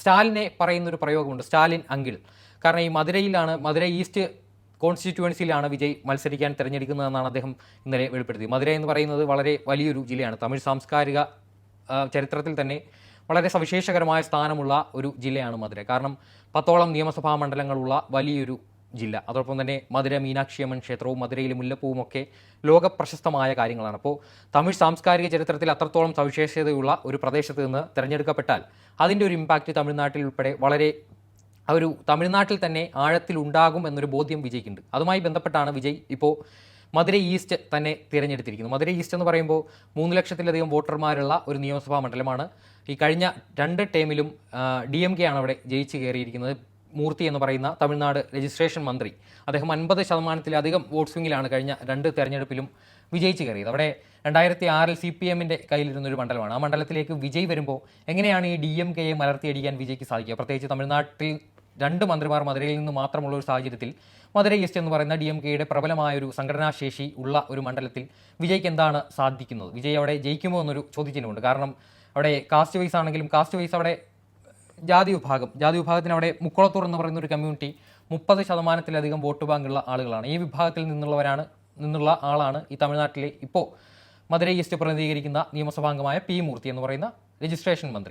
സ്റ്റാലിനെ പറയുന്നൊരു പ്രയോഗമുണ്ട്, സ്റ്റാലിൻ അങ്കിൾ. കാരണം ഈ മധുര ഈസ്റ്റ് കോൺസ്റ്റിറ്റ്യുവൻസിയിലാണ് വിജയ് മത്സരിക്കാൻ തിരഞ്ഞെടുക്കുന്നതെന്നാണ് അദ്ദേഹം ഇന്നലെ വെളിപ്പെടുത്തിയത്. മധുര എന്ന് പറയുന്നത് വളരെ വലിയൊരു ജില്ലയാണ്. തമിഴ് സാംസ്കാരിക ചരിത്രത്തിൽ തന്നെ വളരെ സവിശേഷകരമായ സ്ഥാനമുള്ള ഒരു ജില്ലയാണ് മധുര. കാരണം 10ഓളം നിയമസഭാ മണ്ഡലങ്ങളുള്ള വലിയൊരു ജില്ല. അതോടൊപ്പം തന്നെ മധുര മീനാക്ഷിയമ്മൻ ക്ഷേത്രവും മധുരയിലെ മുല്ലപ്പൂവും ഒക്കെ ലോകപ്രശസ്തമായ കാര്യങ്ങളാണ്. അപ്പോൾ തമിഴ് സാംസ്കാരിക ചരിത്രത്തിൽ അത്രത്തോളം സവിശേഷതയുള്ള ഒരു പ്രദേശത്ത് നിന്ന് തിരഞ്ഞെടുക്കപ്പെട്ടാൽ അതിൻ്റെ ഒരു ഇമ്പാക്റ്റ് തമിഴ്നാട്ടിൽ ഉൾപ്പെടെ വളരെ തമിഴ്നാട്ടിൽ തന്നെ ആഴത്തിൽ ഉണ്ടാകും എന്നൊരു ബോധ്യം വിജയ്ക്കുണ്ട്. അതുമായി ബന്ധപ്പെട്ടാണ് വിജയ് ഇപ്പോൾ മധുര ഈസ്റ്റ് തന്നെ തിരഞ്ഞെടുത്തിരിക്കുന്നത്. മധുര ഈസ്റ്റ് എന്ന് പറയുമ്പോൾ 3 ലക്ഷത്തിലധികം വോട്ടർമാരുള്ള ഒരു നിയമസഭാ മണ്ഡലമാണ്. ഈ കഴിഞ്ഞ 2 ടേമിലും DMK ആണ് അവിടെ ജയിച്ച് കയറിയിരിക്കുന്നത്. മൂർത്തി എന്ന് പറയുന്ന തമിഴ്നാട് രജിസ്ട്രേഷൻ മന്ത്രി, അദ്ദേഹം 50%-ലധികം വോട്ട് സ്വിങ്ങിലാണ് കഴിഞ്ഞ 2 തെരഞ്ഞെടുപ്പിലും വിജയിച്ച് കയറിയത്. അവിടെ 2006-ൽ CPM-ന്റെ കയ്യിലിരുന്നൊരു മണ്ഡലമാണ്. ആ മണ്ഡലത്തിലേക്ക് വിജയ് വരുമ്പോൾ എങ്ങനെയാണ് ഈ DMK-യെ മലർത്തിയടിക്കാൻ വിജയ്ക്ക് സാധിക്കുക? പ്രത്യേകിച്ച് തമിഴ്നാട്ടിൽ 2 മന്ത്രിമാർ മധുരയിൽ നിന്ന് മാത്രമുള്ള ഒരു സാഹചര്യത്തിൽ മധുര ഈസ്റ്റ് എന്ന് പറയുന്ന DMK-യുടെ പ്രബലമായൊരു സംഘടനാശേഷി ഉള്ള ഒരു മണ്ഡലത്തിൽ വിജയ്ക്ക് എന്താണ് സാധിക്കുന്നത്? വിജയ് അവിടെ ജയിക്കുമോ എന്നൊരു ചോദ്യചിഹ്നമുണ്ട്. കാരണം അവിടെ കാസ്റ്റ് വൈസ് ആണെങ്കിലും അവിടെ ജാതി വിഭാഗത്തിന് അവിടെ മുക്കുളത്തൂർ എന്ന് പറയുന്ന ഒരു കമ്മ്യൂണിറ്റി 30%-ലധികം വോട്ട് ബാങ്കുള്ള ആളുകളാണ്. ഈ വിഭാഗത്തിൽ നിന്നുള്ള ആളാണ് ഈ തമിഴ്നാട്ടിലെ ഇപ്പോൾ മധുര ഈസ്റ്റ് പ്രതിനിധീകരിക്കുന്ന നിയമസഭാംഗമായ P. മൂർത്തി എന്ന് പറയുന്ന രജിസ്ട്രേഷൻ മന്ത്രി.